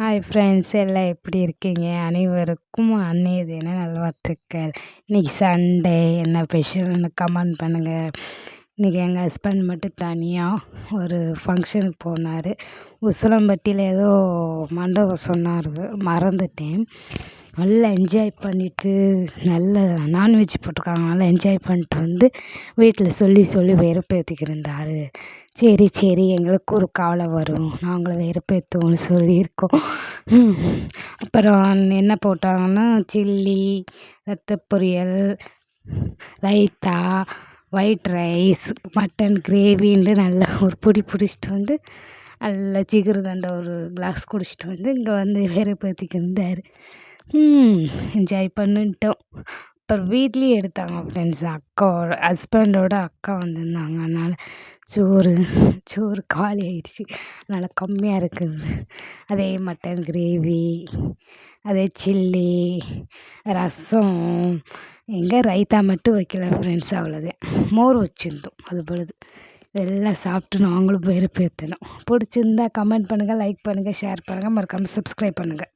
Hi friends, எல்லாம் எப்படி இருக்கீங்க? அனைவருக்கும் அன்னைய தின நல்வாழ்த்துக்கள். இன்றைக்கி சண்டே, என்ன ஸ்பெஷல்னு கமெண்ட் பண்ணுங்கள். இன்றைக்கி எங்கள் ஹஸ்பண்ட் மட்டும் தனியாக ஒரு ஃபங்க்ஷனுக்கு போனார். உசிலம்பட்டியில் ஏதோ மண்டபம் சொன்னார், மறந்துட்டேன். நல்லா என்ஜாய் பண்ணிவிட்டு, நல்ல நான்வெஜ் போட்டிருக்காங்க, நல்லா என்ஜாய் பண்ணிட்டு வந்து வீட்டில் சொல்லி சொல்லி வெறுப்பேற்றிக்கிருந்தார். சரி எங்களுக்கு ஒரு கவலை வரும், நாங்களும் வெறுப்பேற்றுவோம்னு சொல்லியிருக்கோம். அப்புறம் என்ன போட்டாங்கன்னா, சில்லி, ரத்த பொரியல், ரைத்தா, ஒயிட் ரைஸ், மட்டன் கிரேவின்ட்டு நல்லா ஒரு பிடிச்சிட்டு வந்து நல்லா ஜிகிருதண்டை ஒரு கிளாஸ் குடிச்சிட்டு வந்து இங்கே வந்து வெறுப்பேற்றிக்கிருந்தார். என்ஜாய் பண்ணிட்டோம். அப்புறம் வீட்லேயும் எடுத்தாங்க ஃப்ரெண்ட்ஸ். அக்காவோட ஹஸ்பண்டோட அக்கா வந்திருந்தாங்க. அதனால் சோறு காலி ஆயிடுச்சு, அதனால் கம்மியாக இருக்குது. அதே மட்டன் கிரேவி, அதே சில்லி, ரசம், எங்கே ரைத்தா மட்டும் வைக்கல ஃப்ரெண்ட்ஸ், அவ்வளோதான். மோர் வச்சுருந்தோம், அது பொழுது எல்லாம் சாப்பிட்டு நாங்களும் வெறுப்பேற்றினோம். பிடிச்சிருந்தா கமெண்ட் பண்ணுங்கள், லைக் பண்ணுங்கள், ஷேர் பண்ணுங்கள், மறக்காமல் சப்ஸ்கிரைப் பண்ணுங்கள்.